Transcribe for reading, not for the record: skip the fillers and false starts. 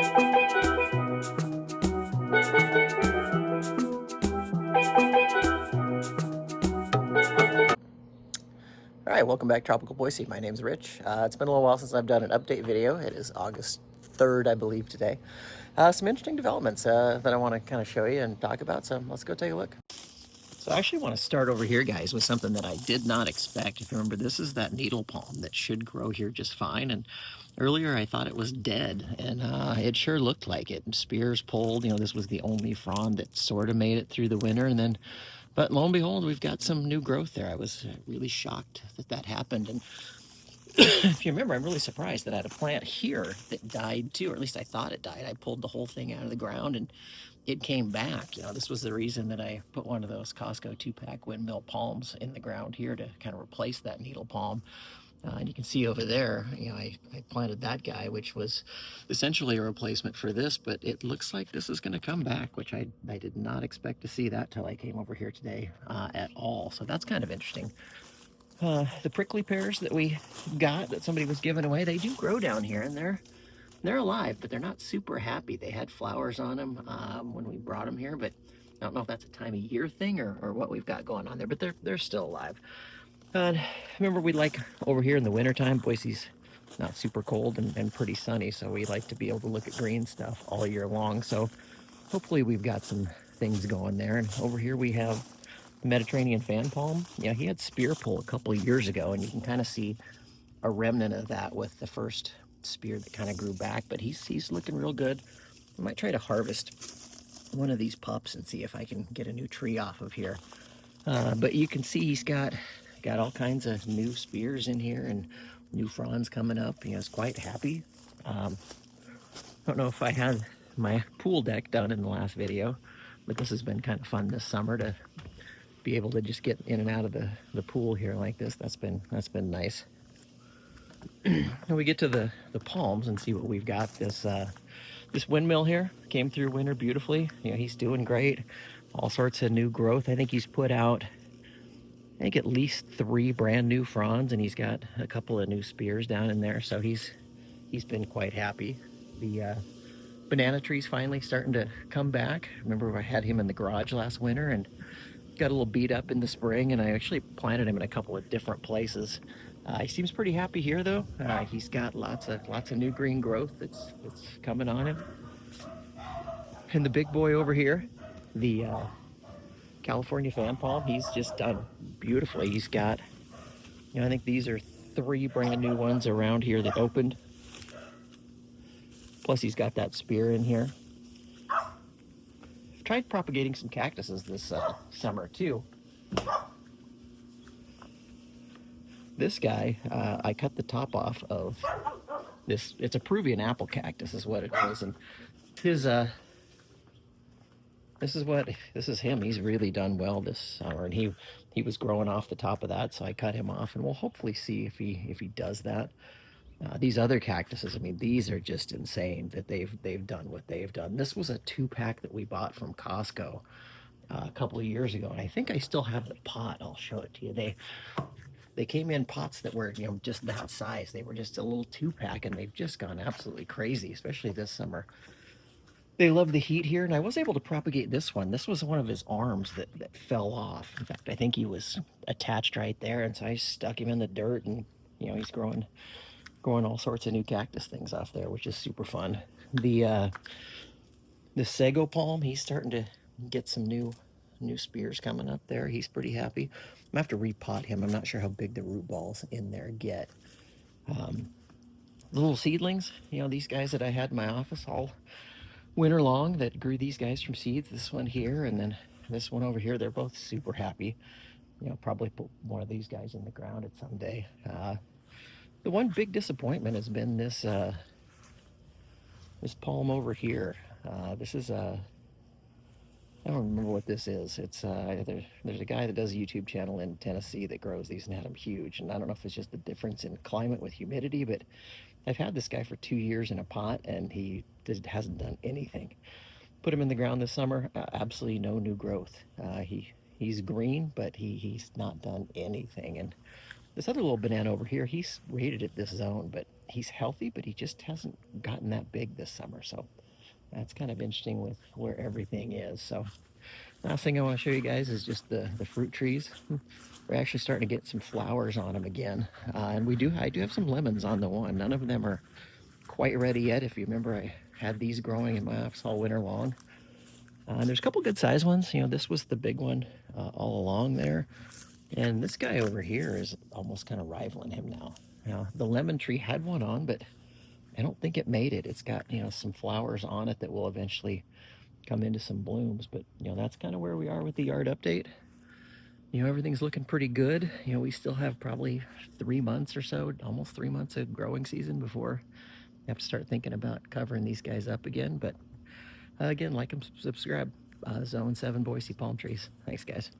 All right, welcome back, Tropical Boise. My name's Rich. It's been a little while since I've done an update video. It is August 3rd, I believe, today. Some interesting developments that I want to kind of show you and talk about, so let's go take a look. So I actually want to start over here, guys, with something that I did not expect. If you remember, this is that needle palm that should grow here just fine. And earlier I thought it was dead, and it sure looked like it. And spears pulled, this was the only frond that sort of made it through the winter. And then, but lo and behold, we've got some new growth there. I was really shocked that that happened. And if you remember, I'm really surprised that I had a plant here that died too, or at least I thought it died. I pulled the whole thing out of the ground and it came back. This was the reason that I put one of those Costco 2-pack windmill palms in the ground here to kind of replace that needle palm. And you can see over there, I planted that guy, which was essentially a replacement for this, but it looks like this is going to come back, which I did not expect to see that till I came over here today at all. So that's kind of interesting. The prickly pears that we got that somebody was giving away, they do grow down here, and they're alive, but they're not super happy. They had flowers on them when we brought them here, but I don't know if that's a time of year thing or what we've got going on there, but they're still alive. Remember, we like over here in the wintertime, Boise's not super cold and pretty sunny, so we like to be able to look at green stuff all year long. So hopefully we've got some things going there. And over here we have the Mediterranean fan palm. He had spear pull a couple of years ago, and you can kind of see a remnant of that with the first spear that kind of grew back, but he's looking real good. I might try to harvest one of these pups and see if I can get a new tree off of here. But you can see he's got all kinds of new spears in here and new fronds coming up. He's quite happy. Don't know if I had my pool deck done in the last video, but this has been kind of fun this summer to be able to just get in and out of the pool here like this. That's been nice. And we get to the palms and see what we've got. This windmill here came through winter beautifully. He's doing great. All sorts of new growth. I think he's put out at least 3 brand new fronds, and he's got a couple of new spears down in there, so he's been quite happy. The banana tree's finally starting to come back. Remember, I had him in the garage last winter and got a little beat up in the spring, and I actually planted him in a couple of different places. He seems pretty happy here, though. He's got lots of new green growth that's coming on him. And the big boy over here, the California fan palm, he's just done beautifully. He's got, I think these are 3 brand new ones around here that opened. Plus he's got that spear in here. I've tried propagating some cactuses this summer too. This guy, I cut the top off of this. It's a Peruvian apple cactus is what it is. And his, this is him. He's really done well this summer, and he was growing off the top of that, so I cut him off, and we'll hopefully see if he does that. These other cactuses, these are just insane that they've done what they've done. This was a 2-pack that we bought from Costco a couple of years ago, and I think I still have the pot. I'll show it to you. They came in pots that were just that size. They were just a little 2-pack, and they've just gone absolutely crazy, especially this summer. They love the heat here, and I was able to propagate this one. This was one of his arms that fell off. In fact, I think he was attached right there, and so I stuck him in the dirt, and he's growing all sorts of new cactus things off there, which is super fun. The sago palm, he's starting to get some new spears coming up there. He's pretty happy. I'm gonna have to repot him. I'm not sure how big the root balls in there get. The little seedlings, these guys that I had in my office all winter long that grew these guys from seeds, this one here and then this one over here, they're both super happy. Probably put one of these guys in the ground at some day. The one big disappointment has been this palm over here. This is I don't remember what this is. It's there's a guy that does a YouTube channel in Tennessee that grows these and had them huge, and I don't know if it's just the difference in climate with humidity, but I've had this guy for 2 years in a pot, and he hasn't done anything. Put him in the ground this summer, absolutely no new growth. He's green, but he's not done anything. And this other little banana over here, he's rated at this zone, but he's healthy, but he just hasn't gotten that big this summer. So that's kind of interesting with where everything is. So last thing I want to show you guys is just the fruit trees. We're actually starting to get some flowers on them again. And I do have some lemons on the one. None of them are quite ready yet. If you remember, I had these growing in my office all winter long. And there's a couple good sized ones. You know, this was the big one all along there. And this guy over here is almost kind of rivaling him now. Now, the lemon tree had one on, but I don't think it made it. It's got, you know, some flowers on it that will eventually come into some blooms. But, you know, that's kind of where we are with the yard update. You know, everything's looking pretty good. You know, we still have probably 3 months or so, almost 3 months of growing season before I have to start thinking about covering these guys up again. But again, like and subscribe. Zone 7 Boise palm trees. Thanks, guys.